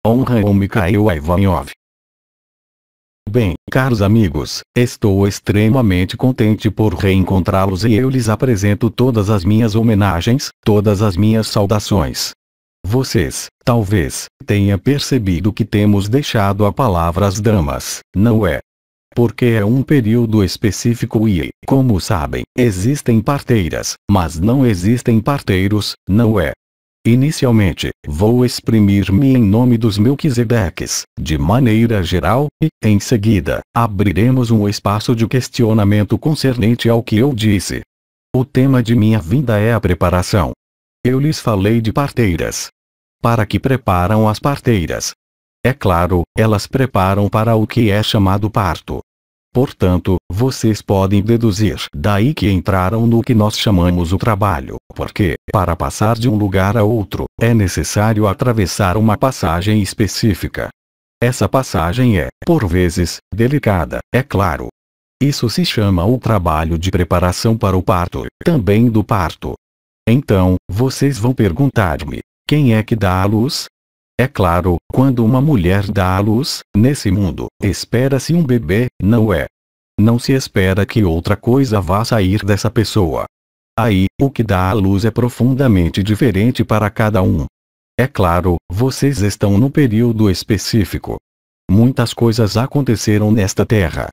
Honra ao Mikhail Ivanov. Bem, caros amigos, estou extremamente contente por reencontrá-los e eu lhes apresento todas as minhas homenagens, todas as minhas saudações. Vocês, talvez, tenham percebido que temos deixado a palavra às damas, não é? Porque é um período específico e, como sabem, existem parteiras, mas não existem parteiros, não é? Inicialmente, vou exprimir-me em nome dos Melquisedeques, de maneira geral, e, em seguida, abriremos um espaço de questionamento concernente ao que eu disse. O tema de minha vinda é a preparação. Eu lhes falei de parteiras. Para que preparam as parteiras? É claro, elas preparam para o que é chamado parto. Portanto, vocês podem deduzir daí que entraram no que nós chamamos o trabalho, porque, para passar de um lugar a outro, é necessário atravessar uma passagem específica. Essa passagem é, por vezes, delicada, é claro. Isso se chama o trabalho de preparação para o parto, também do parto. Então, vocês vão perguntar-me, quem é que dá à luz? É claro, quando uma mulher dá à luz, nesse mundo, espera-se um bebê, não é? Não se espera que outra coisa vá sair dessa pessoa. Aí, o que dá à luz é profundamente diferente para cada um. É claro, vocês estão num período específico. Muitas coisas aconteceram nesta terra.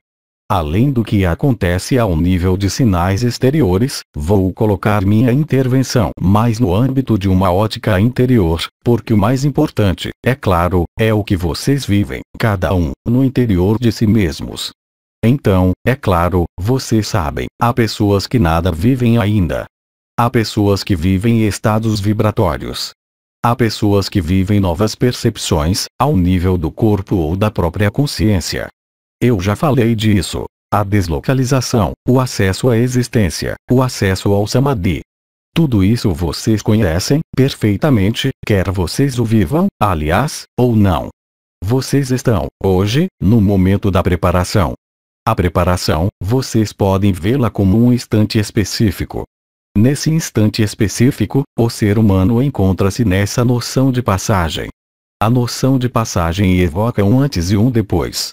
Além do que acontece ao nível de sinais exteriores, vou colocar minha intervenção mais no âmbito de uma ótica interior, porque o mais importante, é claro, é o que vocês vivem, cada um, no interior de si mesmos. Então, é claro, vocês sabem, há pessoas que nada vivem ainda. Há pessoas que vivem estados vibratórios. Há pessoas que vivem novas percepções, ao nível do corpo ou da própria consciência. Eu já falei disso. A deslocalização, o acesso à existência, o acesso ao samadhi. Tudo isso vocês conhecem perfeitamente, quer vocês o vivam, aliás, ou não. Vocês estão, hoje, no momento da preparação. A preparação, vocês podem vê-la como um instante específico. Nesse instante específico, o ser humano encontra-se nessa noção de passagem. A noção de passagem evoca um antes e um depois.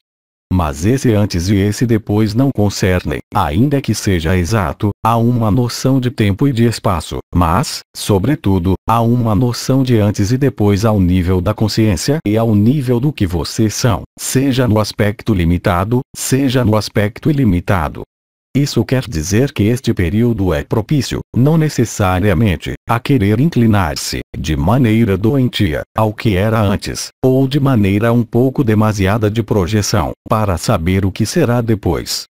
Mas esse antes e esse depois não concernem, ainda que seja exato, a uma noção de tempo e de espaço, mas, sobretudo, há uma noção de antes e depois ao nível da consciência e ao nível do que vocês são, seja no aspecto limitado, seja no aspecto ilimitado. Isso quer dizer que este período é propício, não necessariamente, a querer inclinar-se, de maneira doentia, ao que era antes, ou de maneira um pouco demasiada de projeção, para saber o que será depois.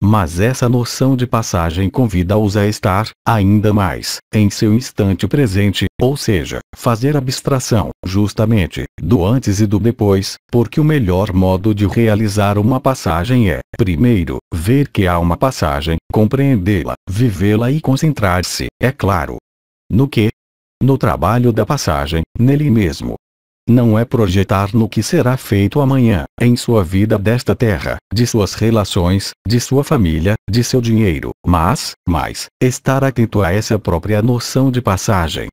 Mas essa noção de passagem convida-os a estar, ainda mais, em seu instante presente, ou seja, fazer abstração, justamente, do antes e do depois, porque o melhor modo de realizar uma passagem é, primeiro, ver que há uma passagem, compreendê-la, vivê-la e concentrar-se, é claro. No quê? No trabalho da passagem, nele mesmo. Não é projetar no que será feito amanhã, em sua vida desta terra, de suas relações, de sua família, de seu dinheiro, mas, estar atento a essa própria noção de passagem.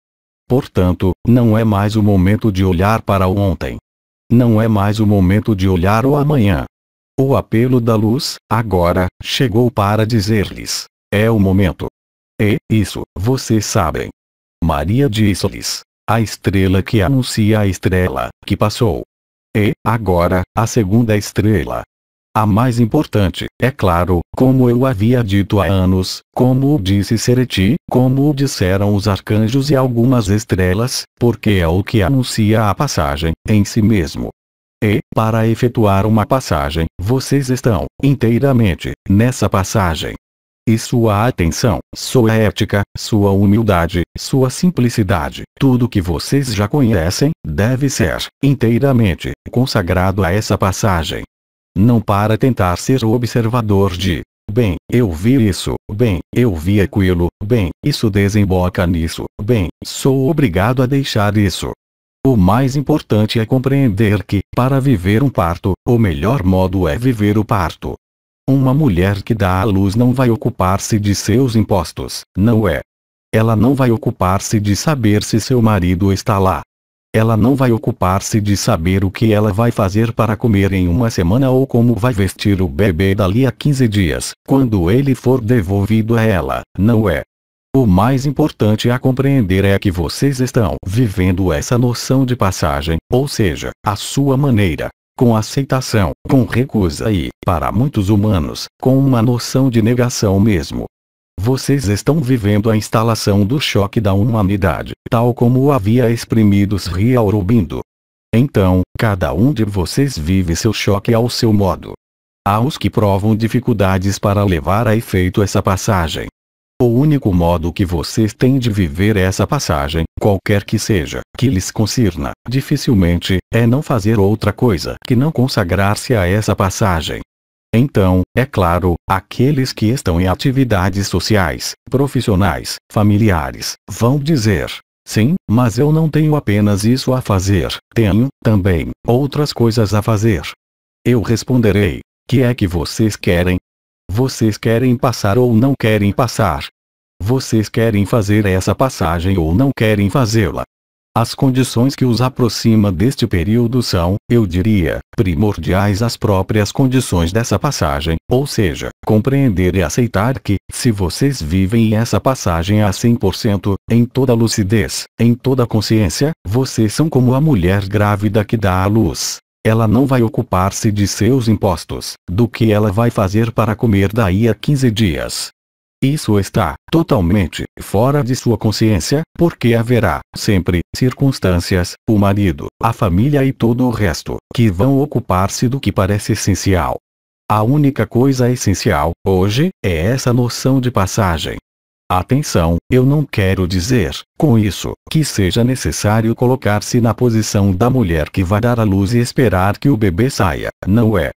Portanto, não é mais o momento de olhar para o ontem. Não é mais o momento de olhar o amanhã. O apelo da luz, agora, chegou para dizer-lhes: é o momento. E, isso, vocês sabem. Maria disse-lhes: a estrela que anuncia a estrela, que passou. E, agora, a segunda estrela. A mais importante, é claro, como eu havia dito há anos, como o disse Sereti, como o disseram os arcanjos e algumas estrelas, porque é o que anuncia a passagem, em si mesmo. E, para efetuar uma passagem, vocês estão, inteiramente, nessa passagem. E sua atenção, sua ética, sua humildade, sua simplicidade, tudo que vocês já conhecem, deve ser, inteiramente, consagrado a essa passagem. Não para tentar ser o observador de, bem, eu vi isso, bem, eu vi aquilo, bem, isso desemboca nisso, bem, sou obrigado a deixar isso. O mais importante é compreender que, para viver um parto, o melhor modo é viver o parto. Uma mulher que dá à luz não vai ocupar-se de seus impostos, não é? Ela não vai ocupar-se de saber se seu marido está lá. ela não vai ocupar-se de saber o que ela vai fazer para comer em uma semana ou como vai vestir o bebê dali a 15 dias, quando ele for devolvido a ela, não é? O mais importante a compreender é que vocês estão vivendo essa noção de passagem, ou seja, a sua maneira, com aceitação, com recusa e, para muitos humanos, com uma noção de negação mesmo. Vocês estão vivendo a instalação do choque da humanidade, tal como o havia exprimido Sri Aurobindo. Então, cada um de vocês vive seu choque ao seu modo. Há os que provam dificuldades para levar a efeito essa passagem. O único modo que vocês têm de viver essa passagem, qualquer que seja, que lhes concirna, dificilmente, é não fazer outra coisa que não consagrar-se a essa passagem. Então, é claro, aqueles que estão em atividades sociais, profissionais, familiares, vão dizer: sim, mas eu não tenho apenas isso a fazer, tenho, também, outras coisas a fazer. Eu responderei: que é que vocês querem? Vocês querem passar ou não querem passar? Vocês querem fazer essa passagem ou não querem fazê-la? As condições que os aproxima deste período são, eu diria, primordiais as próprias condições dessa passagem, ou seja, compreender e aceitar que, se vocês vivem essa passagem a 100%, em toda lucidez, em toda consciência, vocês são como a mulher grávida que dá à luz. Ela não vai ocupar-se de seus impostos, do que ela vai fazer para comer daí a 15 dias. Isso está totalmente fora de sua consciência, porque haverá sempre circunstâncias, o marido, a família e todo o resto, que vão ocupar-se do que parece essencial. A única coisa essencial, hoje, é essa noção de passagem. Atenção, eu não quero dizer, com isso, que seja necessário colocar-se na posição da mulher que vai dar à luz e esperar que o bebê saia, não é?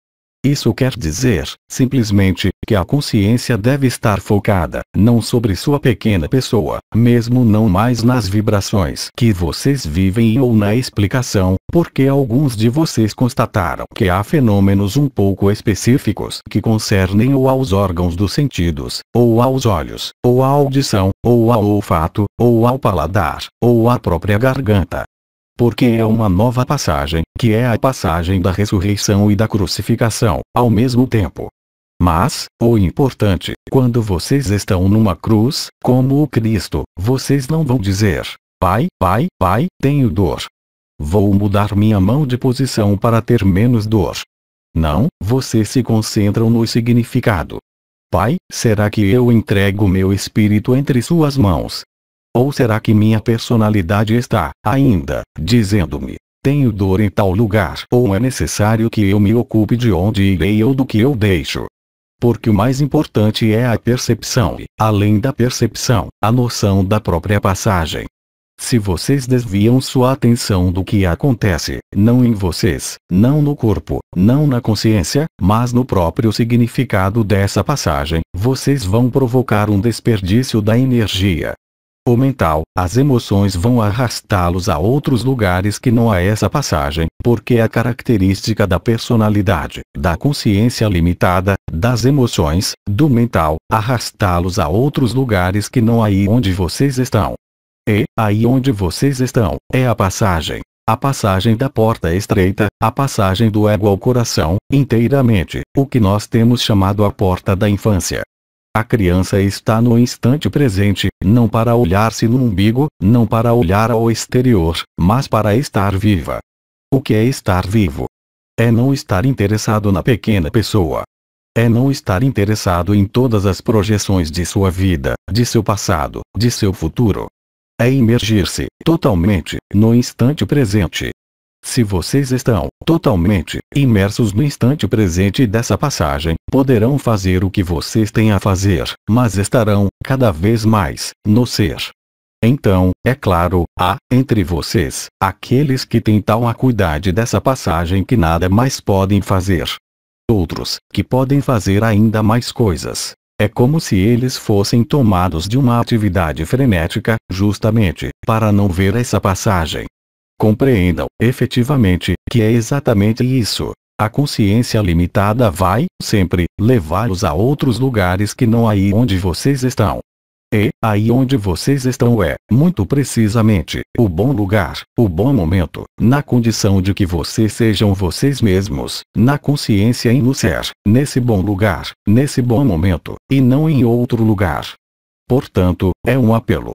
Isso quer dizer, simplesmente, que a consciência deve estar focada, não sobre sua pequena pessoa, mesmo não mais nas vibrações que vocês vivem ou na explicação, porque alguns de vocês constataram que há fenômenos um pouco específicos que concernem ou aos órgãos dos sentidos, ou aos olhos, ou à audição, ou ao olfato, ou ao paladar, ou à própria garganta. Porque é uma nova passagem, que é a passagem da ressurreição e da crucificação, ao mesmo tempo. Mas, o importante, quando vocês estão numa cruz, como o Cristo, vocês não vão dizer: Pai, Pai, Pai, tenho dor. Vou mudar minha mão de posição para ter menos dor. Não, vocês se concentram no significado. Pai, será que eu entrego meu espírito entre suas mãos? Ou será que minha personalidade está, ainda, dizendo-me: tenho dor em tal lugar? Ou é necessário que eu me ocupe de onde irei ou do que eu deixo? Porque o mais importante é a percepção e, além da percepção, a noção da própria passagem. Se vocês desviam sua atenção do que acontece, não em vocês, não no corpo, não na consciência, mas no próprio significado dessa passagem, vocês vão provocar um desperdício da energia. O mental, as emoções vão arrastá-los a outros lugares que não há essa passagem, porque é a característica da personalidade, da consciência limitada, das emoções, do mental, arrastá-los a outros lugares que não há aí onde vocês estão. E, aí onde vocês estão, é a passagem. A passagem da porta estreita, a passagem do ego ao coração, inteiramente, o que nós temos chamado a porta da infância. A criança está no instante presente, não para olhar-se no umbigo, não para olhar ao exterior, mas para estar viva. O que é estar vivo? É não estar interessado na pequena pessoa. É não estar interessado em todas as projeções de sua vida, de seu passado, de seu futuro. É imergir-se, totalmente, no instante presente. Se vocês estão totalmente imersos no instante presente dessa passagem, poderão fazer o que vocês têm a fazer, mas estarão, cada vez mais, no ser. Então, é claro, há, entre vocês, aqueles que têm tal acuidade dessa passagem que nada mais podem fazer. Outros, que podem fazer ainda mais coisas. É como se eles fossem tomados de uma atividade frenética, justamente, para não ver essa passagem. Compreendam, efetivamente, que é exatamente isso. A consciência limitada vai, sempre, levá-los a outros lugares que não há aí onde vocês estão. E, aí onde vocês estão é, muito precisamente, o bom lugar, o bom momento, na condição de que vocês sejam vocês mesmos, na consciência e no ser, nesse bom lugar, nesse bom momento, e não em outro lugar. Portanto, é um apelo.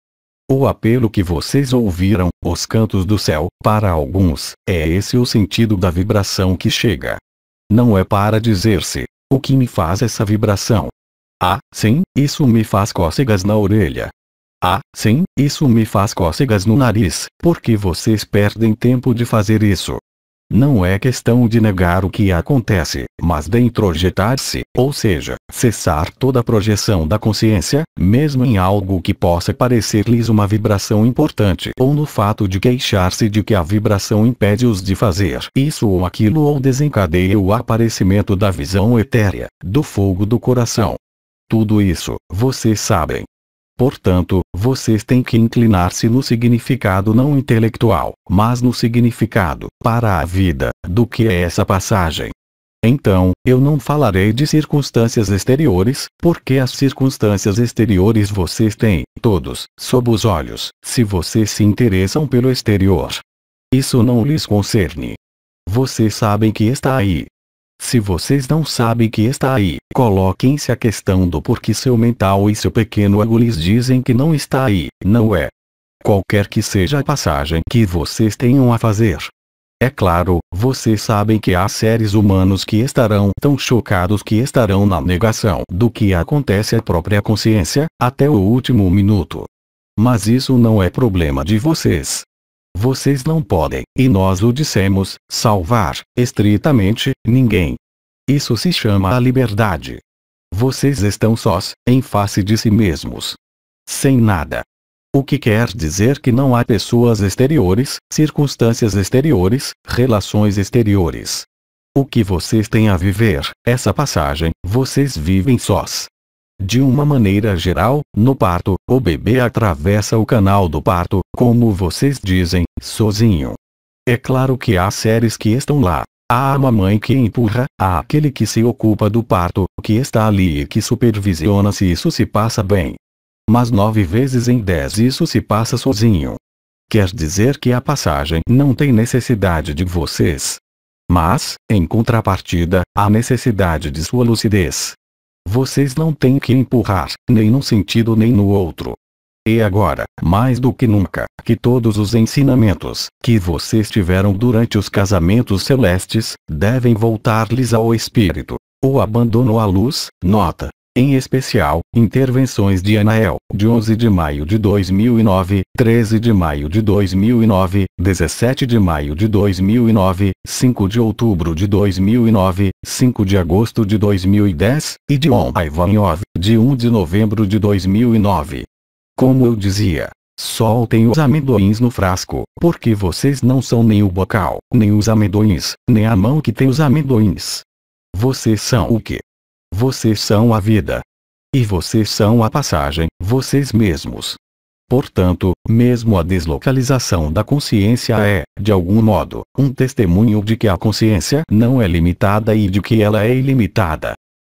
O apelo que vocês ouviram, os cantos do céu, para alguns, é esse o sentido da vibração que chega. Não é para dizer-se, o que me faz essa vibração? Ah, sim, isso me faz cócegas na orelha. Ah, sim, isso me faz cócegas no nariz, porque vocês perdem tempo de fazer isso. Não é questão de negar o que acontece, mas de introjetar-se, ou seja, cessar toda projeção da consciência, mesmo em algo que possa parecer-lhes uma vibração importante, ou no fato de queixar-se de que a vibração impede-os de fazer isso ou aquilo ou desencadeia o aparecimento da visão etérea, do fogo do coração. Tudo isso, vocês sabem. Portanto, vocês têm que inclinar-se no significado não intelectual, mas no significado, para a vida, do que é essa passagem. Então, eu não falarei de circunstâncias exteriores, porque as circunstâncias exteriores vocês têm, todos, sob os olhos, se vocês se interessam pelo exterior. Isso não lhes concerne. Vocês sabem que está aí. Se vocês não sabem que está aí, coloquem-se a questão do porquê seu mental e seu pequeno ego lhes dizem que não está aí, não é. Qualquer que seja a passagem que vocês tenham a fazer. É claro, vocês sabem que há seres humanos que estarão tão chocados que estarão na negação do que acontece à própria consciência, até o último minuto. Mas isso não é problema de vocês. Vocês não podem, e nós o dissemos, salvar, estritamente, ninguém. Isso se chama a liberdade. Vocês estão sós, em face de si mesmos. Sem nada. O que quer dizer que não há pessoas exteriores, circunstâncias exteriores, relações exteriores. O que vocês têm a viver, essa passagem, vocês vivem sós. De uma maneira geral, no parto, o bebê atravessa o canal do parto, como vocês dizem, sozinho. É claro que há seres que estão lá. Há a mamãe que empurra, há aquele que se ocupa do parto, que está ali e que supervisiona se isso se passa bem. Mas 9 vezes em 10 isso se passa sozinho. Quer dizer que a passagem não tem necessidade de vocês. Mas, em contrapartida, há necessidade de sua lucidez. Vocês não têm que empurrar, nem num sentido nem no outro. E agora, mais do que nunca, que todos os ensinamentos que vocês tiveram durante os casamentos celestes, devem voltar-lhes ao espírito. O abandono à luz, nota. Em especial, intervenções de Anael, de 11 de maio de 2009, 13 de maio de 2009, 17 de maio de 2009, 5 de outubro de 2009, 5 de agosto de 2010, e de On Ivanov, de 1 de novembro de 2009. Como eu dizia, soltem os amendoins no frasco, porque vocês não são nem o bocal, nem os amendoins, nem a mão que tem os amendoins. Vocês são o quê? Vocês são a vida. E vocês são a passagem, vocês mesmos. Portanto, mesmo a deslocalização da consciência é, de algum modo, um testemunho de que a consciência não é limitada e de que ela é ilimitada.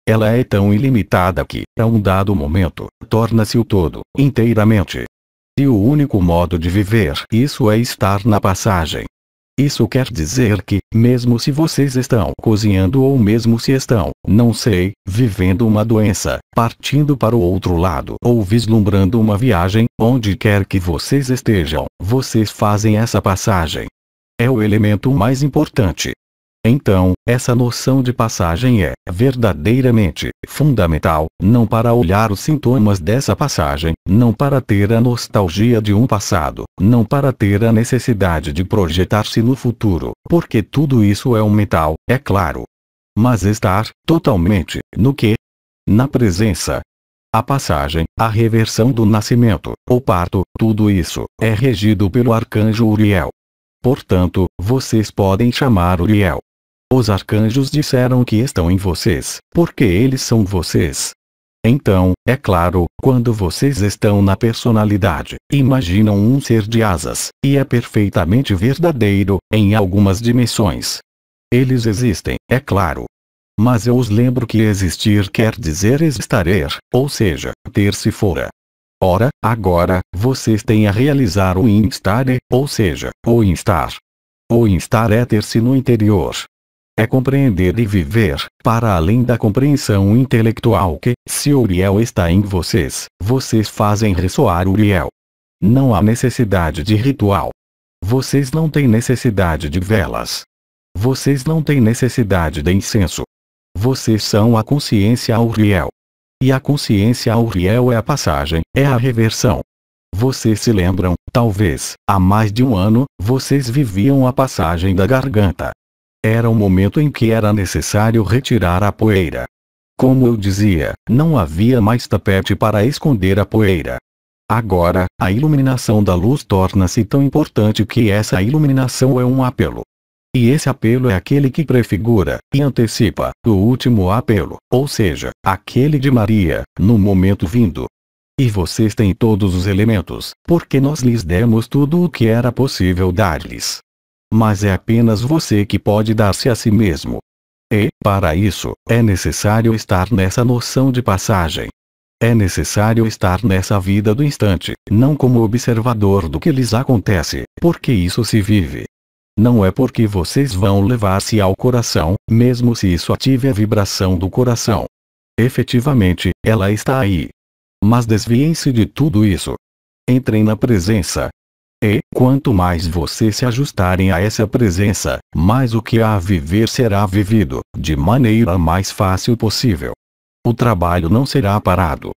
Ela é tão ilimitada que, a um dado momento, torna-se o todo, inteiramente. E o único modo de viver isso é estar na passagem. Isso quer dizer que, mesmo se vocês estão cozinhando ou mesmo se estão, não sei, vivendo uma doença, partindo para o outro lado ou vislumbrando uma viagem, onde quer que vocês estejam, vocês fazem essa passagem. É o elemento mais importante. Então, essa noção de passagem é, verdadeiramente, fundamental, não para olhar os sintomas dessa passagem, não para ter a nostalgia de um passado, não para ter a necessidade de projetar-se no futuro, porque tudo isso é um mental, é claro. Mas estar, totalmente, no quê? Na presença. A passagem, a reversão do nascimento, o parto, tudo isso, é regido pelo arcanjo Uriel. Portanto, vocês podem chamar Uriel. Os arcanjos disseram que estão em vocês, porque eles são vocês. Então, é claro, quando vocês estão na personalidade, imaginam um ser de asas, e é perfeitamente verdadeiro, em algumas dimensões. Eles existem, é claro. Mas eu os lembro que existir quer dizer existarer, ou seja, ter se fora. Ora, agora, vocês têm a realizar o instar, ou seja, o instar. O instar é ter-se no interior. É compreender e viver, para além da compreensão intelectual que, se Uriel está em vocês, vocês fazem ressoar Uriel. Não há necessidade de ritual. Vocês não têm necessidade de velas. Vocês não têm necessidade de incenso. Vocês são a consciência Uriel. E a consciência Uriel é a passagem, é a reversão. Vocês se lembram, talvez, há mais de um ano, vocês viviam a passagem da garganta. Era o momento em que era necessário retirar a poeira. Como eu dizia, não havia mais tapete para esconder a poeira. Agora, a iluminação da luz torna-se tão importante que essa iluminação é um apelo. E esse apelo é aquele que prefigura, e antecipa, o último apelo, ou seja, aquele de Maria, no momento vindo. E vocês têm todos os elementos, porque nós lhes demos tudo o que era possível dar-lhes. Mas é apenas você que pode dar-se a si mesmo. E, para isso, é necessário estar nessa noção de passagem. É necessário estar nessa vida do instante, não como observador do que lhes acontece, porque isso se vive. Não é porque vocês vão levar-se ao coração, mesmo se isso ative a vibração do coração. Efetivamente, ela está aí. Mas desviem-se de tudo isso. Entrem na presença. E, quanto mais vocês se ajustarem a essa presença, mais o que há a viver será vivido, de maneira mais fácil possível. O trabalho não será parado.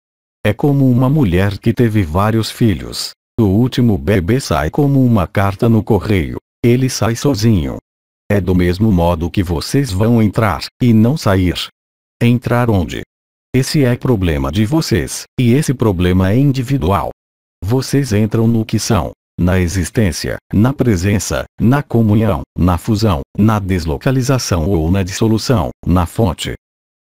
É como uma mulher que teve vários filhos. O último bebê sai como uma carta no correio. Ele sai sozinho. É do mesmo modo que vocês vão entrar, e não sair. Entrar onde? Esse é problema de vocês, e esse problema é individual. Vocês entram no que são. Na existência, na presença, na comunhão, na fusão, na deslocalização ou na dissolução, na fonte.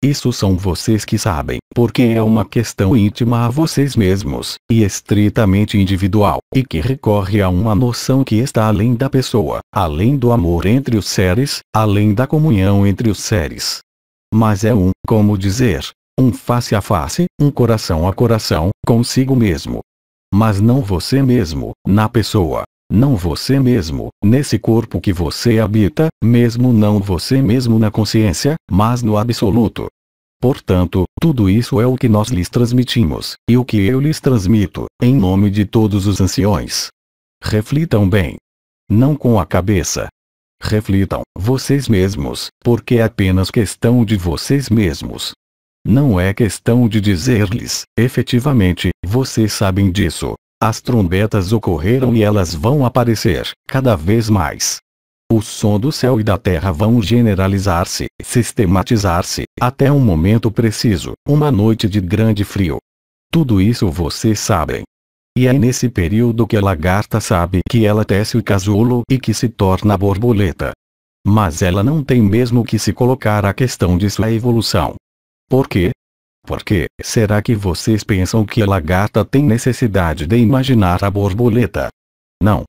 Isso são vocês que sabem, porque é uma questão íntima a vocês mesmos, e estritamente individual, e que recorre a uma noção que está além da pessoa, além do amor entre os seres, além da comunhão entre os seres. Mas é como dizer, um face a face, um coração a coração, consigo mesmo. Mas não você mesmo, na pessoa. Não você mesmo, nesse corpo que você habita, mesmo não você mesmo na consciência, mas no absoluto. Portanto, tudo isso é o que nós lhes transmitimos, e o que eu lhes transmito, em nome de todos os anciões. Reflitam bem. Não com a cabeça. Reflitam, vocês mesmos, porque é apenas questão de vocês mesmos. Não é questão de dizer-lhes, efetivamente, vocês sabem disso. As trombetas ocorreram e elas vão aparecer, cada vez mais. O som do céu e da terra vão generalizar-se, sistematizar-se, até um momento preciso, uma noite de grande frio. Tudo isso vocês sabem. E é nesse período que a lagarta sabe que ela tece o casulo e que se torna borboleta. Mas ela não tem mesmo que se colocar a questão de sua evolução. Por quê? Por que será que vocês pensam que a lagarta tem necessidade de imaginar a borboleta? Não.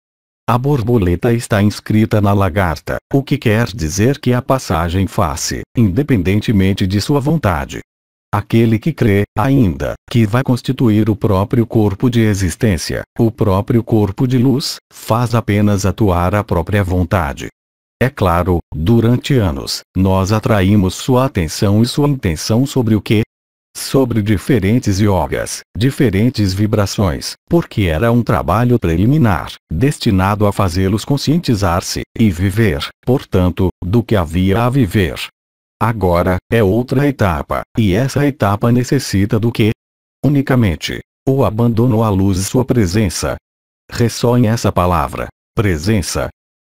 A borboleta está inscrita na lagarta, o que quer dizer que a passagem faz-se, independentemente de sua vontade. Aquele que crê, ainda, que vai constituir o próprio corpo de existência, o próprio corpo de luz, faz apenas atuar a própria vontade. É claro, durante anos, nós atraímos sua atenção e sua intenção sobre o quê? Sobre diferentes yogas, diferentes vibrações, porque era um trabalho preliminar, destinado a fazê-los conscientizar-se, e viver, portanto, do que havia a viver. Agora, é outra etapa, e essa etapa necessita do quê? Unicamente, o abandono à luz e sua presença. Ressoem essa palavra, presença.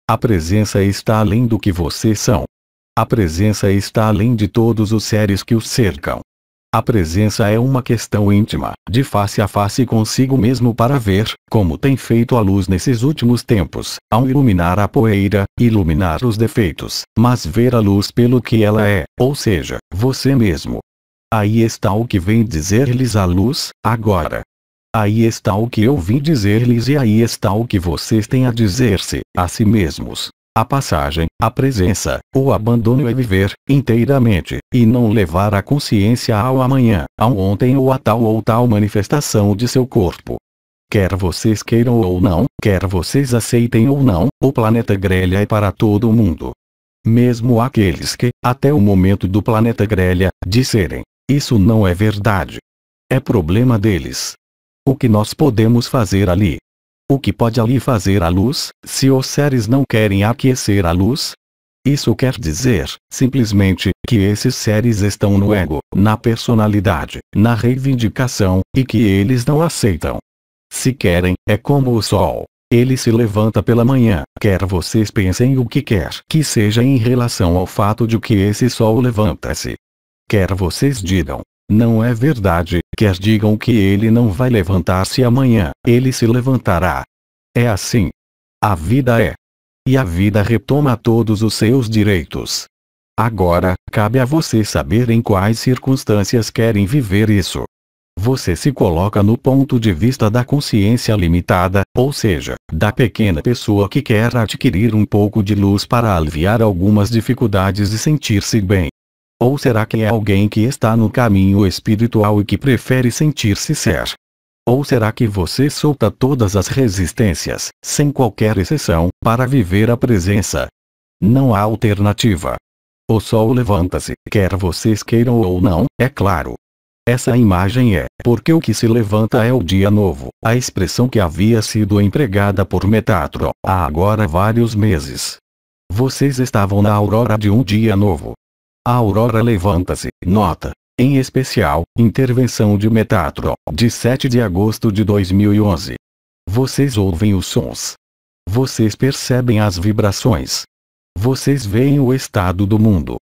A presença está além do que vocês são. A presença está além de todos os seres que os cercam. A presença é uma questão íntima, de face a face consigo mesmo para ver, como tem feito a luz nesses últimos tempos, ao iluminar a poeira, iluminar os defeitos, mas ver a luz pelo que ela é, ou seja, você mesmo. Aí está o que vem dizer-lhes a luz, agora. Aí está o que eu vim dizer-lhes e aí está o que vocês têm a dizer-se, a si mesmos. A passagem, a presença, o abandono é viver, inteiramente, e não levar a consciência ao amanhã, ao ontem ou a tal ou tal manifestação de seu corpo. Quer vocês queiram ou não, quer vocês aceitem ou não, o planeta grelha é para todo mundo. Mesmo aqueles que, até o momento do planeta grelha, disserem, isso não é verdade. É problema deles. O que nós podemos fazer ali? O que pode ali fazer a luz, se os seres não querem aquecer a luz? Isso quer dizer, simplesmente, que esses seres estão no ego, na personalidade, na reivindicação, e que eles não aceitam. Se querem, é como o sol. Ele se levanta pela manhã, quer vocês pensem o que quer que seja em relação ao fato de que esse sol levanta-se. Quer vocês digam, não é verdade, quer digam que ele não vai levantar-se amanhã, ele se levantará. É assim. A vida é. E a vida retoma todos os seus direitos. Agora, cabe a você saber em quais circunstâncias querem viver isso. Você se coloca no ponto de vista da consciência limitada, ou seja, da pequena pessoa que quer adquirir um pouco de luz para aliviar algumas dificuldades e sentir-se bem. Ou será que é alguém que está no caminho espiritual e que prefere sentir-se ser? Ou será que você solta todas as resistências, sem qualquer exceção, para viver a presença? Não há alternativa. O sol levanta-se, quer vocês queiram ou não, é claro. Essa imagem é, porque o que se levanta é o dia novo, a expressão que havia sido empregada por Metatron há agora vários meses. Vocês estavam na aurora de um dia novo. A aurora levanta-se, nota. Em especial, intervenção de Metatron, de 7 de agosto de 2011. Vocês ouvem os sons. Vocês percebem as vibrações. Vocês veem o estado do mundo.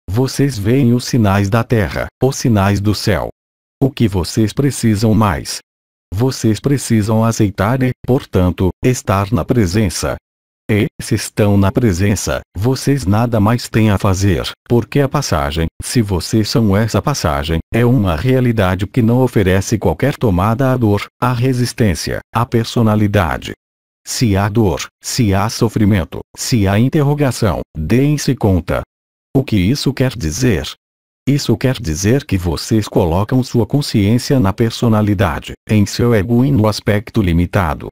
Vocês veem os sinais da terra, os sinais do céu. O que vocês precisam mais? Vocês precisam aceitar e, portanto, estar na presença. E, se estão na presença, vocês nada mais têm a fazer, porque a passagem, se vocês são essa passagem, é uma realidade que não oferece qualquer tomada à dor, à resistência, à personalidade. Se há dor, se há sofrimento, se há interrogação, deem-se conta. O que isso quer dizer? Isso quer dizer que vocês colocam sua consciência na personalidade, em seu ego e no aspecto limitado.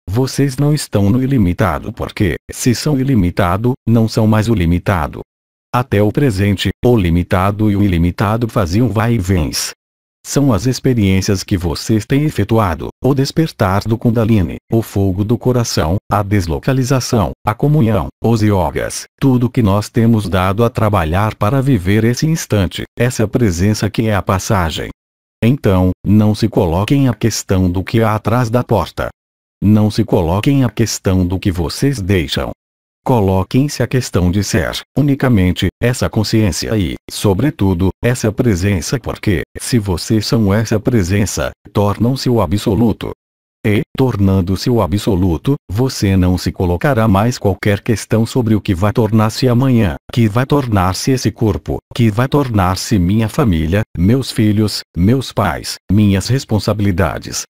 Vocês não estão no ilimitado porque, se são ilimitado, não são mais o limitado. Até o presente, o limitado e o ilimitado faziam vai-e-vens. São as experiências que vocês têm efetuado, o despertar do Kundalini, o fogo do coração, a deslocalização, a comunhão, os yogas, tudo que nós temos dado a trabalhar para viver esse instante, essa presença que é a passagem. Então, não se coloquem a questão do que há atrás da porta. Não se coloquem a questão do que vocês deixam. Coloquem-se a questão de ser, unicamente, essa consciência e, sobretudo, essa presença porque, se vocês são essa presença, tornam-se o absoluto. E, tornando-se o absoluto, você não se colocará mais qualquer questão sobre o que vai tornar-se amanhã, que vai tornar-se esse corpo, que vai tornar-se minha família, meus filhos, meus pais, minhas responsabilidades.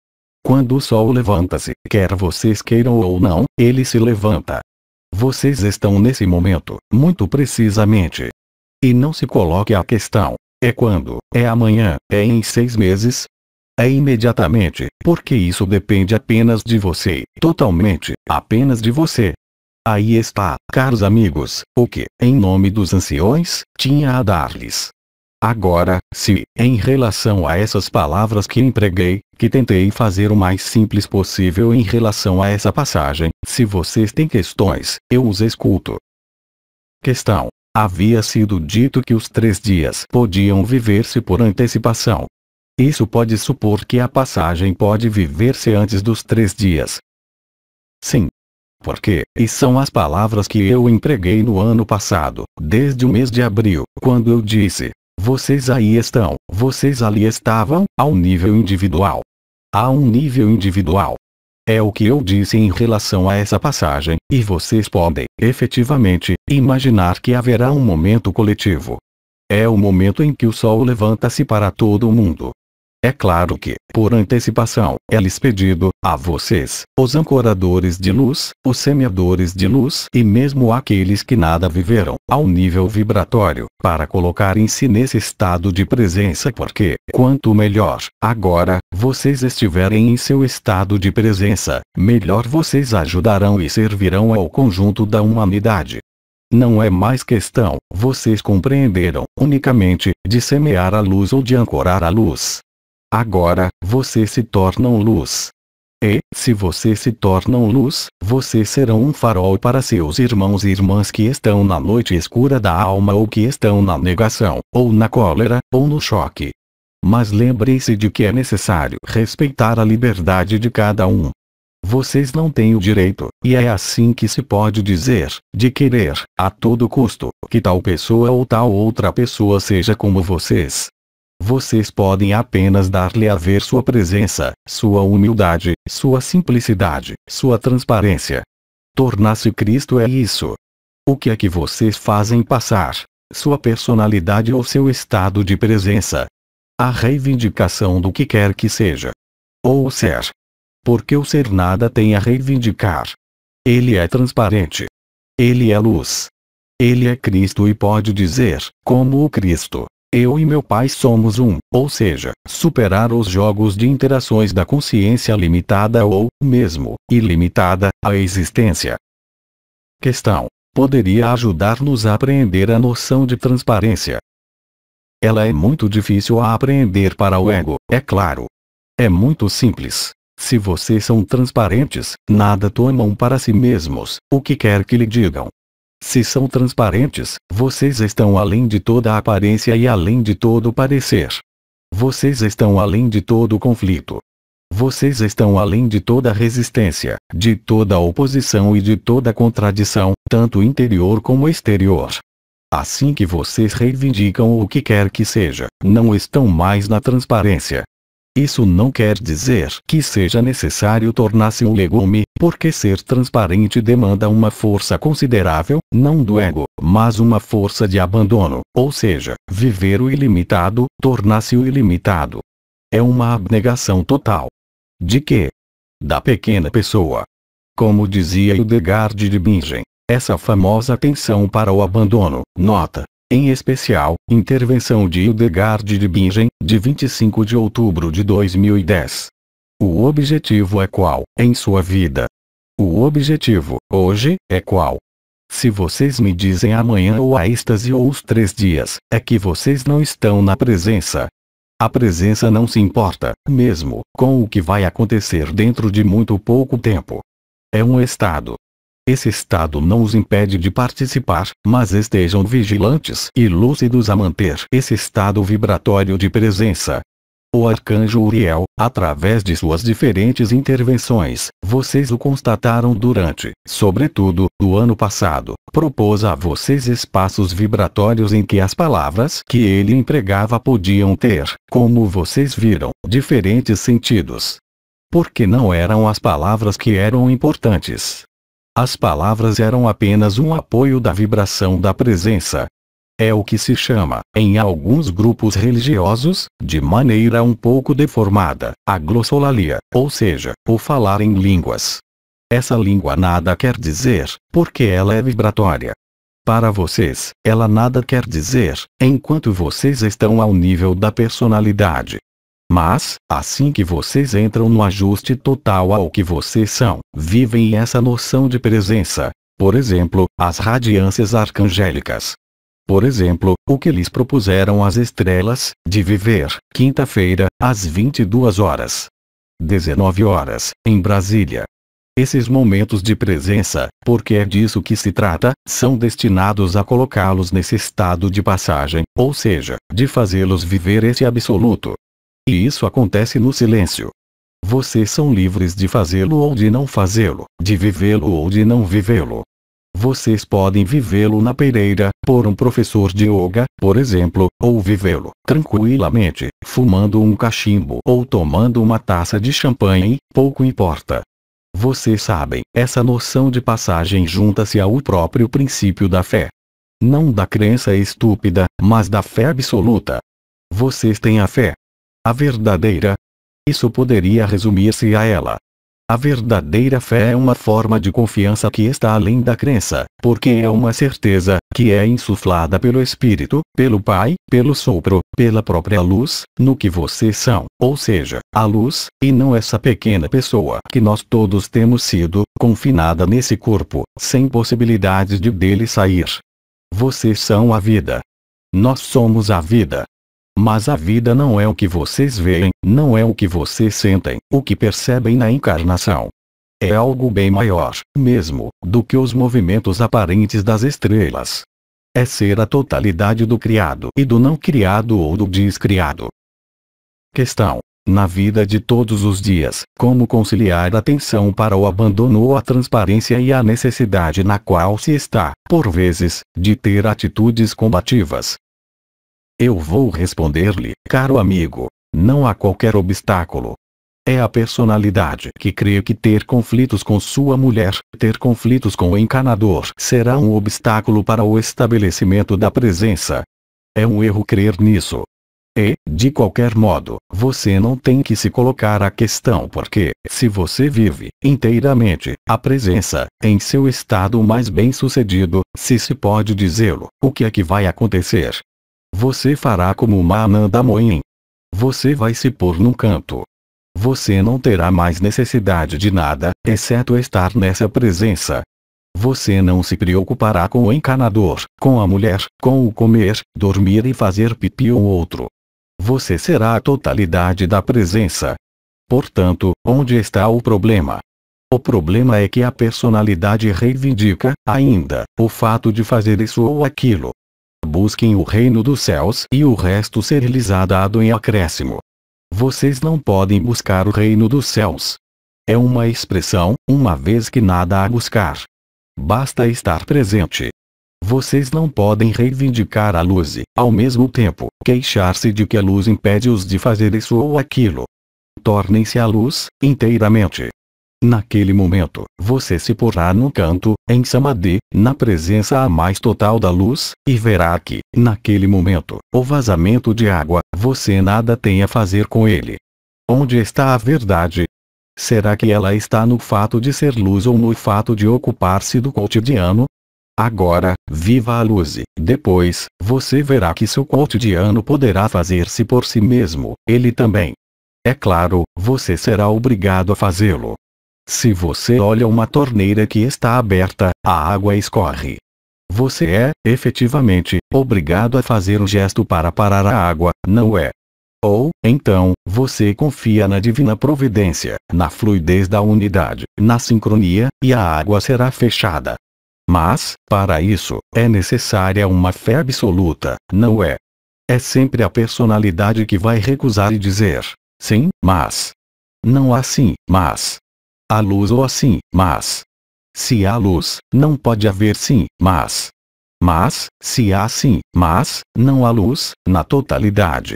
Quando o sol levanta-se, quer vocês queiram ou não, ele se levanta. Vocês estão nesse momento, muito precisamente. E não se coloque a questão, é quando, é amanhã, é em 6 meses? É imediatamente, porque isso depende apenas de você, totalmente, apenas de você. Aí está, caros amigos, o que, em nome dos anciões, tinha a dar-lhes. Agora, se, em relação a essas palavras que empreguei, que tentei fazer o mais simples possível em relação a essa passagem, se vocês têm questões, eu os escuto. Questão. Havia sido dito que os 3 dias podiam viver-se por antecipação. Isso pode supor que a passagem pode viver-se antes dos 3 dias. Sim. Porque, e são as palavras que eu empreguei no ano passado, desde o mês de abril, quando eu disse: vocês aí estão, vocês ali estavam, ao nível individual. Há um nível individual. É o que eu disse em relação a essa passagem, e vocês podem, efetivamente, imaginar que haverá um momento coletivo. É o momento em que o sol levanta-se para todo o mundo. É claro que, por antecipação, é-lhes pedido, a vocês, os ancoradores de luz, os semeadores de luz e mesmo aqueles que nada viveram, ao nível vibratório, para colocarem-se nesse estado de presença porque, quanto melhor, agora, vocês estiverem em seu estado de presença, melhor vocês ajudarão e servirão ao conjunto da humanidade. Não é mais questão, vocês compreenderam, unicamente, de semear a luz ou de ancorar a luz. Agora, vocês se tornam luz. E, se vocês se tornam luz, vocês serão um farol para seus irmãos e irmãs que estão na noite escura da alma ou que estão na negação, ou na cólera, ou no choque. Mas lembrem-se de que é necessário respeitar a liberdade de cada um. Vocês não têm o direito, e é assim que se pode dizer, de querer, a todo custo, que tal pessoa ou tal outra pessoa seja como vocês. Vocês podem apenas dar-lhe a ver sua presença, sua humildade, sua simplicidade, sua transparência. Tornar-se Cristo é isso. O que é que vocês fazem passar? Sua personalidade ou seu estado de presença? A reivindicação do que quer que seja. Ou o ser. Porque o ser nada tem a reivindicar. Ele é transparente. Ele é luz. Ele é Cristo e pode dizer, como o Cristo. Eu e meu Pai somos um, ou seja, superar os jogos de interações da consciência limitada ou, mesmo, ilimitada, à existência. Questão: poderia ajudar-nos a apreender a noção de transparência? Ela é muito difícil a apreender para o ego, é claro. É muito simples. Se vocês são transparentes, nada tomam para si mesmos, o que quer que lhe digam. Se são transparentes, vocês estão além de toda aparência e além de todo parecer. Vocês estão além de todo conflito. Vocês estão além de toda resistência, de toda oposição e de toda contradição, tanto interior como exterior. Assim que vocês reivindicam o que quer que seja, não estão mais na transparência. Isso não quer dizer que seja necessário tornar-se um legume, porque ser transparente demanda uma força considerável, não do ego, mas uma força de abandono, ou seja, viver o ilimitado, tornar-se o ilimitado. É uma abnegação total. De quê? Da pequena pessoa. Como dizia Hildegard de Bingen, essa famosa tensão para o abandono, nota. Em especial, intervenção de Hildegard de Bingen, de 25 de outubro de 2010. O objetivo é qual, em sua vida? O objetivo, hoje, é qual? Se vocês me dizem amanhã ou a êxtase ou os 3 dias, é que vocês não estão na presença. A presença não se importa, mesmo, com o que vai acontecer dentro de muito pouco tempo. É um estado. Esse estado não os impede de participar, mas estejam vigilantes e lúcidos a manter esse estado vibratório de presença. O arcanjo Uriel, através de suas diferentes intervenções, vocês o constataram durante, sobretudo, o ano passado, propôs a vocês espaços vibratórios em que as palavras que ele empregava podiam ter, como vocês viram, diferentes sentidos. Porque não eram as palavras que eram importantes. As palavras eram apenas um apoio da vibração da presença. É o que se chama, em alguns grupos religiosos, de maneira um pouco deformada, a glossolalia, ou seja, o falar em línguas. Essa língua nada quer dizer, porque ela é vibratória. Para vocês, ela nada quer dizer, enquanto vocês estão ao nível da personalidade. Mas, assim que vocês entram no ajuste total ao que vocês são, vivem essa noção de presença. Por exemplo, as radiâncias arcangélicas. Por exemplo, o que lhes propuseram as estrelas, de viver, quinta-feira, às 22 horas. 19 horas, em Brasília. Esses momentos de presença, porque é disso que se trata, são destinados a colocá-los nesse estado de passagem, ou seja, de fazê-los viver esse absoluto. E isso acontece no silêncio. Vocês são livres de fazê-lo ou de não fazê-lo, de vivê-lo ou de não vivê-lo. Vocês podem vivê-lo na pereira, por um professor de yoga, por exemplo, ou vivê-lo, tranquilamente, fumando um cachimbo ou tomando uma taça de champanhe, pouco importa. Vocês sabem, essa noção de passagem junta-se ao próprio princípio da fé. Não da crença estúpida, mas da fé absoluta. Vocês têm a fé. A verdadeira. Isso poderia resumir-se a ela. A verdadeira fé é uma forma de confiança que está além da crença, porque é uma certeza, que é insuflada pelo Espírito, pelo Pai, pelo sopro, pela própria luz, no que vocês são, ou seja, a luz, e não essa pequena pessoa que nós todos temos sido, confinada nesse corpo, sem possibilidade de dele sair. Vocês são a vida. Nós somos a vida. Mas a vida não é o que vocês veem, não é o que vocês sentem, o que percebem na encarnação. É algo bem maior, mesmo, do que os movimentos aparentes das estrelas. É ser a totalidade do criado e do não criado ou do descriado. Questão: na vida de todos os dias, como conciliar a atenção para o abandono ou a transparência e a necessidade na qual se está, por vezes, de ter atitudes combativas? Eu vou responder-lhe, caro amigo, não há qualquer obstáculo. É a personalidade que crê que ter conflitos com sua mulher, ter conflitos com o encanador será um obstáculo para o estabelecimento da presença. É um erro crer nisso. E, de qualquer modo, você não tem que se colocar a questão porque, se você vive, inteiramente, a presença, em seu estado mais bem-sucedido, se pode dizê-lo, o que é que vai acontecer? Você fará como uma Ananda Mohin. Você vai se pôr num canto. Você não terá mais necessidade de nada, exceto estar nessa presença. Você não se preocupará com o encanador, com a mulher, com o comer, dormir e fazer pipi ou outro. Você será a totalidade da presença. Portanto, onde está o problema? O problema é que a personalidade reivindica, ainda, o fato de fazer isso ou aquilo. Busquem o reino dos céus e o resto ser-lhes dado em acréscimo. Vocês não podem buscar o reino dos céus. É uma expressão, uma vez que nada há a buscar. Basta estar presente. Vocês não podem reivindicar a luz e, ao mesmo tempo, queixar-se de que a luz impede-os de fazer isso ou aquilo. Tornem-se a luz, inteiramente. Naquele momento, você se porá num canto, em samadhi, na presença a mais total da luz, e verá que, naquele momento, o vazamento de água, você nada tem a fazer com ele. Onde está a verdade? Será que ela está no fato de ser luz ou no fato de ocupar-se do cotidiano? Agora, viva a luz e, depois, você verá que seu cotidiano poderá fazer-se por si mesmo, ele também. É claro, você será obrigado a fazê-lo. Se você olha uma torneira que está aberta, a água escorre. Você é, efetivamente, obrigado a fazer um gesto para parar a água, não é? Ou, então, você confia na divina providência, na fluidez da unidade, na sincronia, e a água será fechada. Mas, para isso, é necessária uma fé absoluta, não é? É sempre a personalidade que vai recusar e dizer, sim, mas. Não há sim, mas. Há luz ou assim, mas. Se há luz, não pode haver sim, mas. Mas, se há sim, mas, não há luz, na totalidade.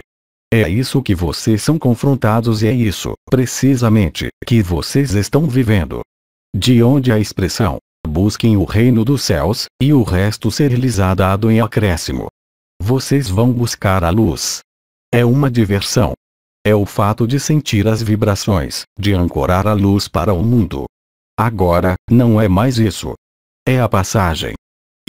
É isso que vocês são confrontados e é isso, precisamente, que vocês estão vivendo. De onde a expressão, busquem o reino dos céus, e o resto ser-lhes dado em acréscimo. Vocês vão buscar a luz. É uma diversão. É o fato de sentir as vibrações, de ancorar a luz para o mundo. Agora, não é mais isso. É a passagem.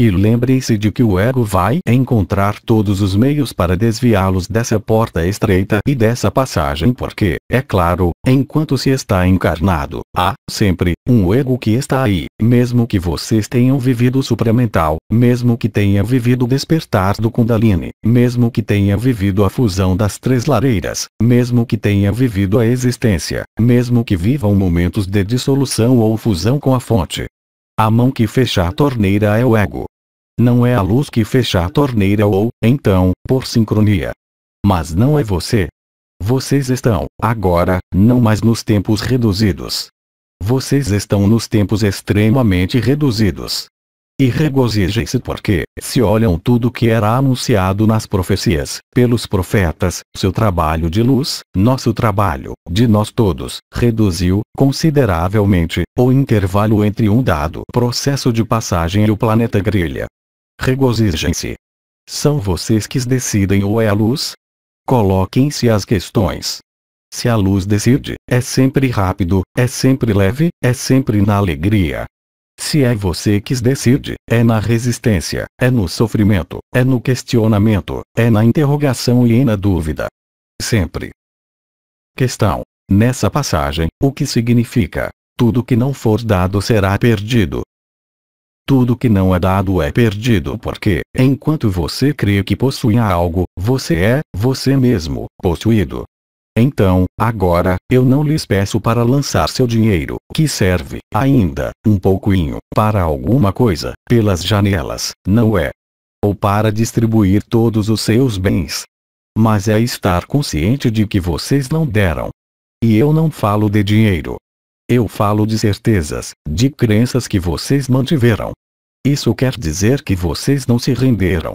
E lembrem-se de que o ego vai encontrar todos os meios para desviá-los dessa porta estreita e dessa passagem porque, é claro, enquanto se está encarnado, há, sempre, um ego que está aí, mesmo que vocês tenham vivido o supramental, mesmo que tenha vivido o despertar do Kundalini, mesmo que tenha vivido a fusão das três lareiras, mesmo que tenha vivido a existência, mesmo que vivam momentos de dissolução ou fusão com a fonte. A mão que fecha a torneira é o ego. Não é a luz que fecha a torneira ou, então, por sincronia. Mas não é você. Vocês estão, agora, não mais nos tempos reduzidos. Vocês estão nos tempos extremamente reduzidos. E regozijem-se porque, se olham tudo que era anunciado nas profecias, pelos profetas, seu trabalho de luz, nosso trabalho, de nós todos, reduziu, consideravelmente, o intervalo entre um dado processo de passagem e o planeta Grelha. Regozijem-se. São vocês que decidem ou é a luz? Coloquem-se as questões. Se a luz decide, é sempre rápido, é sempre leve, é sempre na alegria. Se é você que decide, é na resistência, é no sofrimento, é no questionamento, é na interrogação e na dúvida. Sempre. Questão. Nessa passagem, o que significa? Tudo que não for dado será perdido. Tudo que não é dado é perdido porque, enquanto você crê que possui algo, você é, você mesmo, possuído. Então, agora, eu não lhes peço para lançar seu dinheiro, que serve, ainda, um pouquinho, para alguma coisa, pelas janelas, não é? Ou para distribuir todos os seus bens. Mas é estar consciente de que vocês não deram. E eu não falo de dinheiro. Eu falo de certezas, de crenças que vocês mantiveram. Isso quer dizer que vocês não se renderam.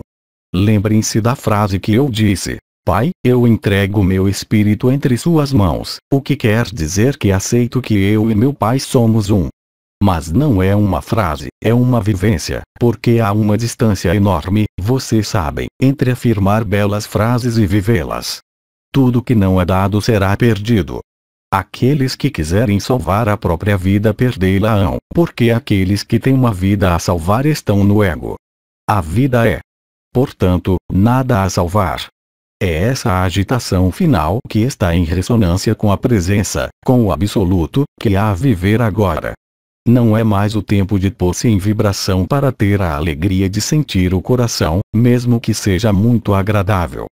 Lembrem-se da frase que eu disse: Pai, eu entrego meu espírito entre suas mãos, o que quer dizer que aceito que eu e meu Pai somos um. Mas não é uma frase, é uma vivência, porque há uma distância enorme, vocês sabem, entre afirmar belas frases e vivê-las. Tudo que não é dado será perdido. Aqueles que quiserem salvar a própria vida perdê-la-ão, porque aqueles que têm uma vida a salvar estão no ego. A vida é, portanto, nada a salvar. É essa a agitação final que está em ressonância com a presença, com o absoluto, que há a viver agora. Não é mais o tempo de pôr-se em vibração para ter a alegria de sentir o coração, mesmo que seja muito agradável.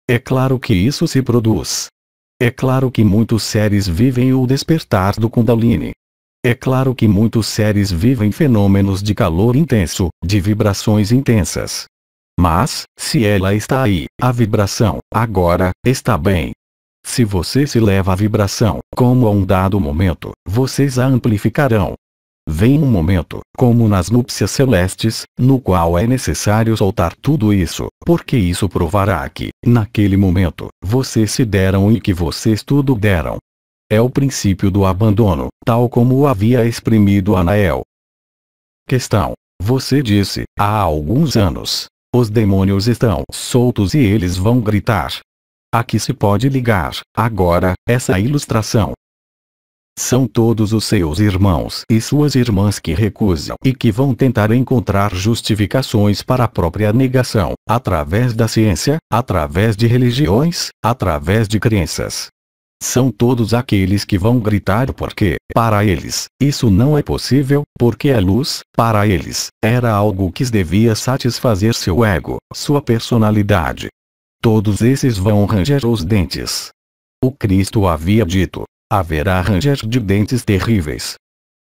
É claro que isso se produz. É claro que muitos seres vivem o despertar do Kundalini. É claro que muitos seres vivem fenômenos de calor intenso, de vibrações intensas. Mas, se ela está aí, a vibração, agora, está bem. Se você se leva à vibração, como a um dado momento, vocês a amplificarão. Vem um momento, como nas núpcias celestes, no qual é necessário soltar tudo isso, porque isso provará que, naquele momento, vocês se deram e que vocês tudo deram. É o princípio do abandono, tal como o havia exprimido Anael. Questão. Você disse, há alguns anos. Os demônios estão soltos e eles vão gritar. Aqui se pode ligar, agora, essa ilustração. São todos os seus irmãos e suas irmãs que recusam e que vão tentar encontrar justificações para a própria negação, através da ciência, através de religiões, através de crenças. São todos aqueles que vão gritar porque, para eles, isso não é possível, porque a luz, para eles, era algo que devia satisfazer seu ego, sua personalidade. Todos esses vão ranger os dentes. O Cristo havia dito: haverá ranger de dentes terríveis.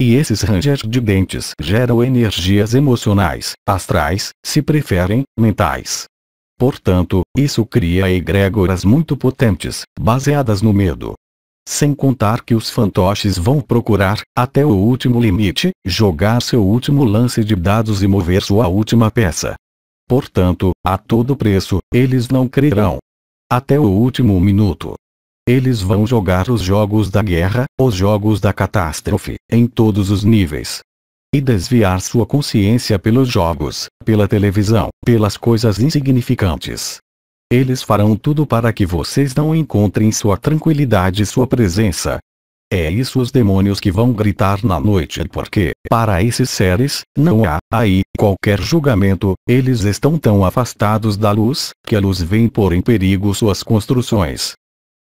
E esses ranger de dentes geram energias emocionais, astrais, se preferem, mentais. Portanto, isso cria egrégoras muito potentes, baseadas no medo. Sem contar que os fantoches vão procurar, até o último limite, jogar seu último lance de dados e mover sua última peça. Portanto, a todo preço, eles não crerão. Até o último minuto. Eles vão jogar os jogos da guerra, os jogos da catástrofe, em todos os níveis. E desviar sua consciência pelos jogos, pela televisão, pelas coisas insignificantes. Eles farão tudo para que vocês não encontrem sua tranquilidade e sua presença. É isso os demônios que vão gritar na noite porque, para esses seres, não há, aí, qualquer julgamento, eles estão tão afastados da luz, que a luz vem pôr em perigo suas construções.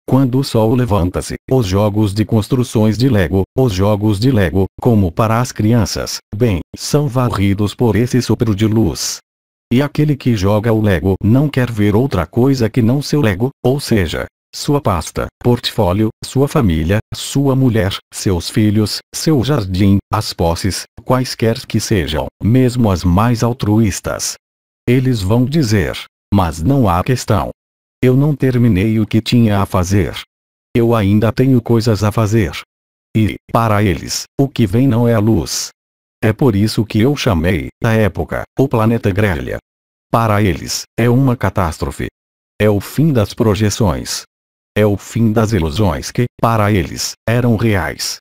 Quando o sol levanta-se, os jogos de construções de Lego, os jogos de Lego, como para as crianças, bem, são varridos por esse sopro de luz. E aquele que joga o Lego não quer ver outra coisa que não seu Lego, ou seja, sua pasta, portfólio, sua família, sua mulher, seus filhos, seu jardim, as posses, quaisquer que sejam, mesmo as mais altruístas. Eles vão dizer: mas não há questão. Eu não terminei o que tinha a fazer. Eu ainda tenho coisas a fazer. E, para eles, o que vem não é a luz. É por isso que eu chamei, à época, o planeta grelha. Para eles, é uma catástrofe. É o fim das projeções. É o fim das ilusões que, para eles, eram reais.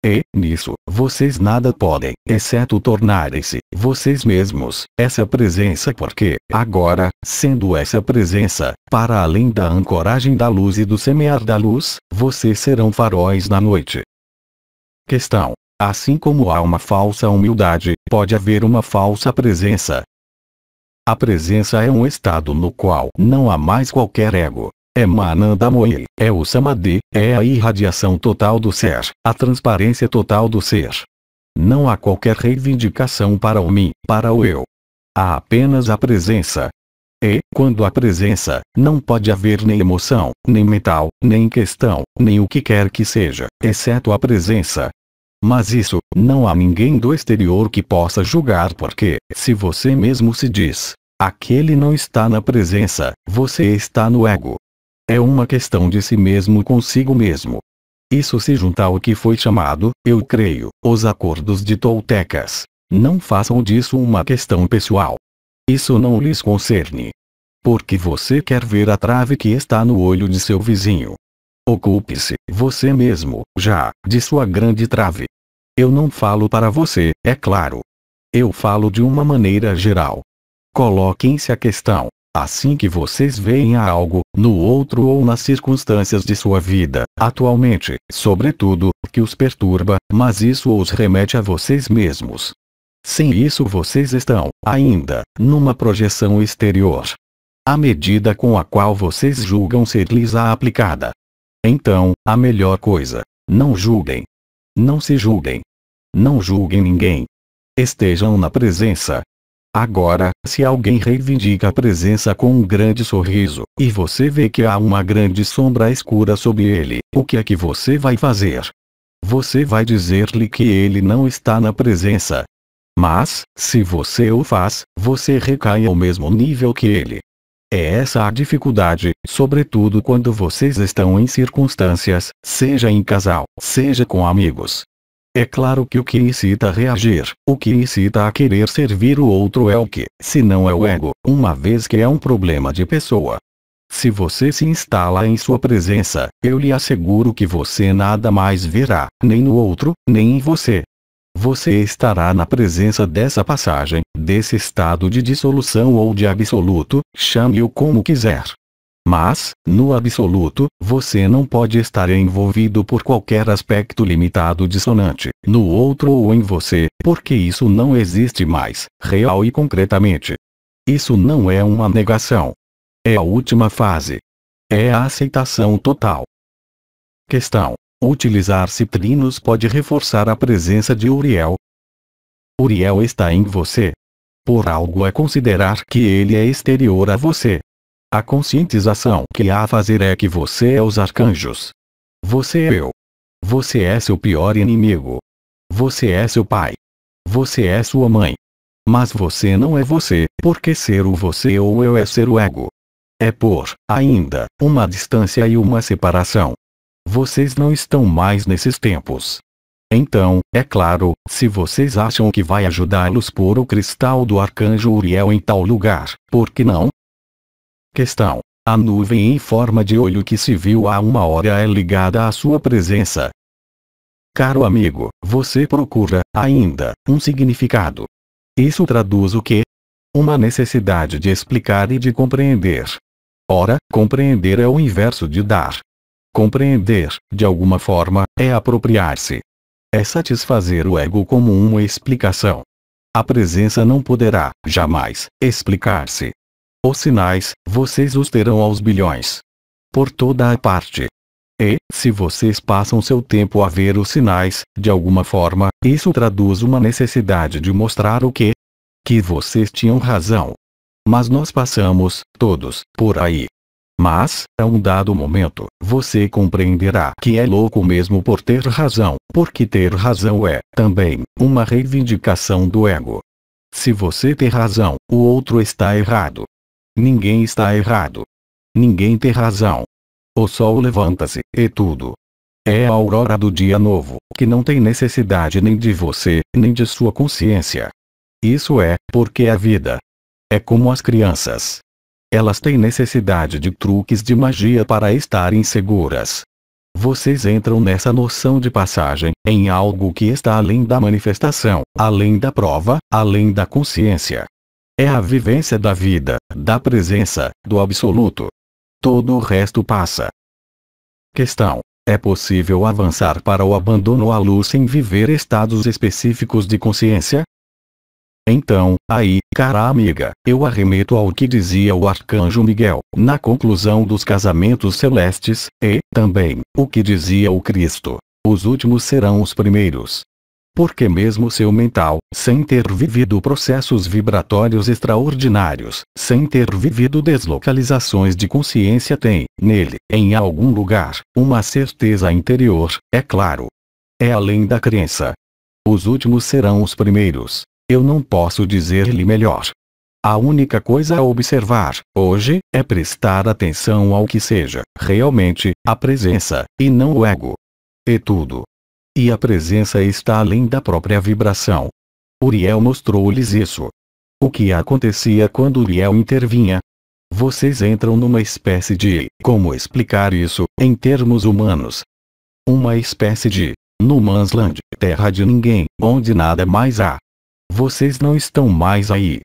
E, nisso, vocês nada podem, exceto tornarem-se, vocês mesmos, essa presença porque, agora, sendo essa presença, para além da ancoragem da luz e do semear da luz, vocês serão faróis na noite. Questão. Assim como há uma falsa humildade, pode haver uma falsa presença. A presença é um estado no qual não há mais qualquer ego. É Mananda Moe, é o Samadhi, é a irradiação total do ser, a transparência total do ser. Não há qualquer reivindicação para o mim, para o eu. Há apenas a presença. E, quando há presença, não pode haver nem emoção, nem mental, nem questão, nem o que quer que seja, exceto a presença. Mas isso, não há ninguém do exterior que possa julgar porque, se você mesmo se diz, aquele não está na presença, você está no ego. É uma questão de si mesmo consigo mesmo. Isso se junta ao que foi chamado, eu creio, os acordos de Toltecas. Não façam disso uma questão pessoal. Isso não lhes concerne. Porque você quer ver a trave que está no olho de seu vizinho. Ocupe-se, você mesmo, já, de sua grande trave. Eu não falo para você, é claro. Eu falo de uma maneira geral. Coloquem-se a questão. Assim que vocês veem a algo, no outro ou nas circunstâncias de sua vida, atualmente, sobretudo, que os perturba, mas isso os remete a vocês mesmos. Sem isso vocês estão, ainda, numa projeção exterior. A medida com a qual vocês julgam ser-lhes a aplicada. Então, a melhor coisa, não julguem. Não se julguem. Não julguem ninguém. Estejam na presença. Agora, se alguém reivindica a presença com um grande sorriso, e você vê que há uma grande sombra escura sob ele, o que é que você vai fazer? Você vai dizer-lhe que ele não está na presença. Mas, se você o faz, você recai ao mesmo nível que ele. É essa a dificuldade, sobretudo quando vocês estão em circunstâncias, seja em casal, seja com amigos. É claro que o que incita a reagir, o que incita a querer servir o outro é o que, se não é o ego, uma vez que é um problema de pessoa. Se você se instala em sua presença, eu lhe asseguro que você nada mais verá, nem no outro, nem em você. Você estará na presença dessa passagem, desse estado de dissolução ou de absoluto, chame-o como quiser. Mas, no absoluto, você não pode estar envolvido por qualquer aspecto limitado dissonante, no outro ou em você, porque isso não existe mais, real e concretamente. Isso não é uma negação. É a última fase. É a aceitação total. Questão. Utilizar citrinos pode reforçar a presença de Uriel? Uriel está em você. Por algo é considerar que ele é exterior a você. A conscientização que há a fazer é que você é os arcanjos. Você é eu. Você é seu pior inimigo. Você é seu pai. Você é sua mãe. Mas você não é você, porque ser o você ou eu é ser o ego. É por, ainda, uma distância e uma separação. Vocês não estão mais nesses tempos. Então, é claro, se vocês acham que vai ajudá-los pôr o cristal do arcanjo Uriel em tal lugar, por que não? Questão. A nuvem em forma de olho que se viu há uma hora é ligada à sua presença. Caro amigo, você procura, ainda, um significado. Isso traduz o quê? Uma necessidade de explicar e de compreender. Ora, compreender é o inverso de dar. Compreender, de alguma forma, é apropriar-se. É satisfazer o ego como uma explicação. A presença não poderá, jamais, explicar-se. Os sinais, vocês os terão aos bilhões. Por toda a parte. E, se vocês passam seu tempo a ver os sinais, de alguma forma, isso traduz uma necessidade de mostrar o quê? Que vocês tinham razão. Mas nós passamos, todos, por aí. Mas, a um dado momento, você compreenderá que é louco mesmo por ter razão, porque ter razão é, também, uma reivindicação do ego. Se você tem razão, o outro está errado. Ninguém está errado. Ninguém tem razão. O sol levanta-se, e tudo. É a aurora do dia novo, que não tem necessidade nem de você, nem de sua consciência. Isso é, porque a vida é como as crianças. Elas têm necessidade de truques de magia para estarem seguras. Vocês entram nessa noção de passagem, em algo que está além da manifestação, além da prova, além da consciência. É a vivência da vida, da presença, do absoluto. Todo o resto passa. Questão: é possível avançar para o abandono à luz sem viver estados específicos de consciência? Então, aí, cara amiga, eu arremeto ao que dizia o arcanjo Miguel, na conclusão dos casamentos celestes, e, também, o que dizia o Cristo: os últimos serão os primeiros. Porque mesmo seu mental, sem ter vivido processos vibratórios extraordinários, sem ter vivido deslocalizações de consciência, tem, nele, em algum lugar, uma certeza interior, é claro. É além da crença. Os últimos serão os primeiros. Eu não posso dizer-lhe melhor. A única coisa a observar, hoje, é prestar atenção ao que seja, realmente, a presença, e não o ego. E tudo. E a presença está além da própria vibração. Uriel mostrou-lhes isso. O que acontecia quando Uriel intervinha? Vocês entram numa espécie de, como explicar isso, em termos humanos? Uma espécie de no man's land, terra de ninguém, onde nada mais há. Vocês não estão mais aí.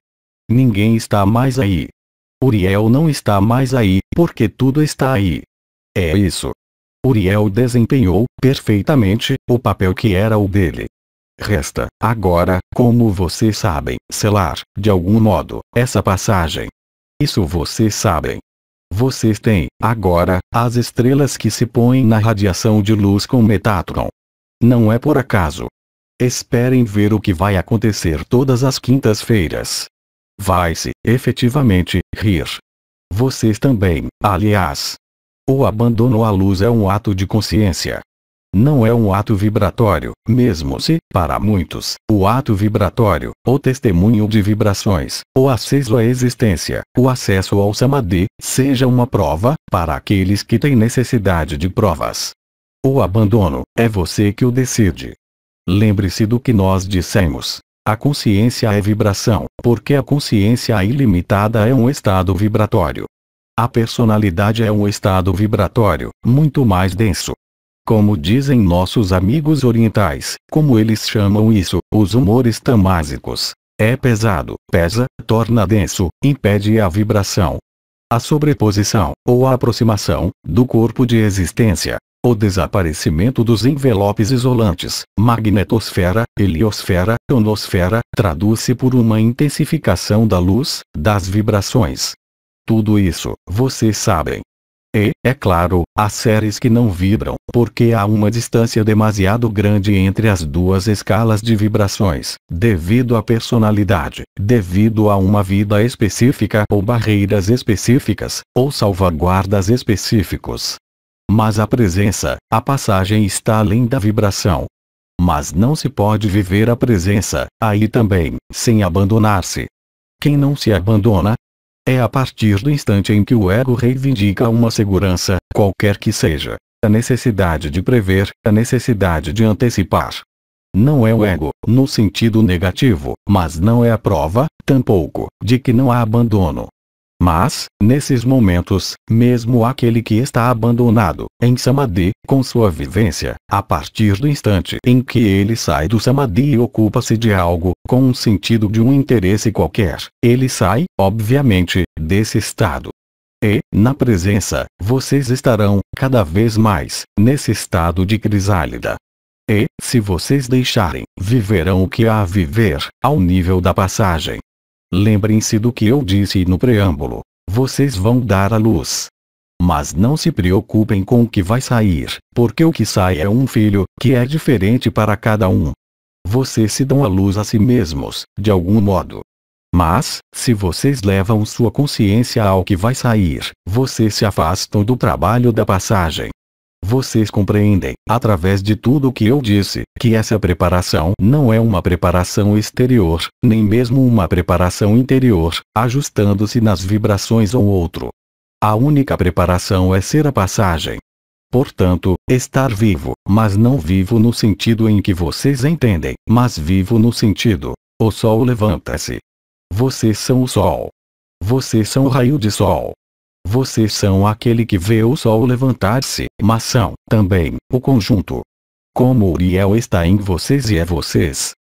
Ninguém está mais aí. Uriel não está mais aí, porque tudo está aí. É isso. Uriel desempenhou, perfeitamente, o papel que era o dele. Resta, agora, como vocês sabem, selar, de algum modo, essa passagem. Isso vocês sabem. Vocês têm, agora, as estrelas que se põem na radiação de luz com Metatron. Não é por acaso. Esperem ver o que vai acontecer todas as quintas-feiras. Vai-se, efetivamente, rir. Vocês também, aliás. O abandono à luz é um ato de consciência. Não é um ato vibratório, mesmo se, para muitos, o ato vibratório, o testemunho de vibrações, o acesso à existência, o acesso ao samadhi, seja uma prova, para aqueles que têm necessidade de provas. O abandono, é você que o decide. Lembre-se do que nós dissemos. A consciência é vibração, porque a consciência ilimitada é um estado vibratório. A personalidade é um estado vibratório, muito mais denso. Como dizem nossos amigos orientais, como eles chamam isso, os humores tamásicos. É pesado, pesa, torna denso, impede a vibração. A sobreposição, ou a aproximação, do corpo de existência. O desaparecimento dos envelopes isolantes, magnetosfera, heliosfera, ionosfera, traduz-se por uma intensificação da luz, das vibrações. Tudo isso, vocês sabem. E, é claro, há seres que não vibram, porque há uma distância demasiado grande entre as duas escalas de vibrações, devido à personalidade, devido a uma vida específica ou barreiras específicas, ou salvaguardas específicos. Mas a presença, a passagem está além da vibração. Mas não se pode viver a presença, aí também, sem abandonar-se. Quem não se abandona? É a partir do instante em que o ego reivindica uma segurança, qualquer que seja, a necessidade de prever, a necessidade de antecipar. Não é o ego, no sentido negativo, mas não é a prova, tampouco, de que não há abandono. Mas, nesses momentos, mesmo aquele que está abandonado, em samadhi, com sua vivência, a partir do instante em que ele sai do samadhi e ocupa-se de algo, com um sentido de um interesse qualquer, ele sai, obviamente, desse estado. E, na presença, vocês estarão, cada vez mais, nesse estado de crisálida. E, se vocês deixarem, viverão o que há a viver, ao nível da passagem. Lembrem-se do que eu disse no preâmbulo. Vocês vão dar à luz. Mas não se preocupem com o que vai sair, porque o que sai é um filho, que é diferente para cada um. Vocês se dão à luz a si mesmos, de algum modo. Mas, se vocês levam sua consciência ao que vai sair, vocês se afastam do trabalho da passagem. Vocês compreendem, através de tudo o que eu disse, que essa preparação não é uma preparação exterior, nem mesmo uma preparação interior, ajustando-se nas vibrações ou outro. A única preparação é ser a passagem. Portanto, estar vivo, mas não vivo no sentido em que vocês entendem, mas vivo no sentido, o sol levanta-se. Vocês são o sol. Vocês são o raio de sol. Vocês são aquele que vê o sol levantar-se, mas são, também, o conjunto. Como Uriel está em vocês e é vocês.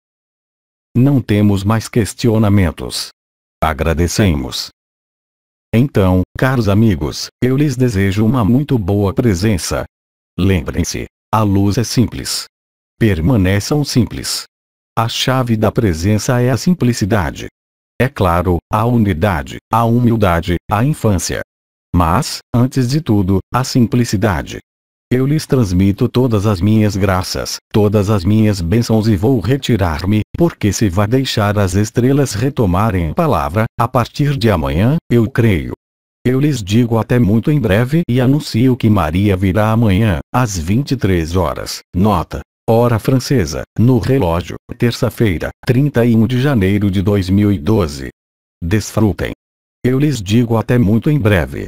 Não temos mais questionamentos. Agradecemos. Então, caros amigos, eu lhes desejo uma muito boa presença. Lembrem-se, a luz é simples. Permaneçam simples. A chave da presença é a simplicidade. É claro, a unidade, a humildade, a infância. Mas, antes de tudo, a simplicidade. Eu lhes transmito todas as minhas graças, todas as minhas bênçãos e vou retirar-me, porque se vai deixar as estrelas retomarem a palavra, a partir de amanhã, eu creio. Eu lhes digo até muito em breve e anuncio que Maria virá amanhã, às 23 horas. Nota. Hora francesa, no relógio, terça-feira, 31 de janeiro de 2012. Desfrutem. Eu lhes digo até muito em breve.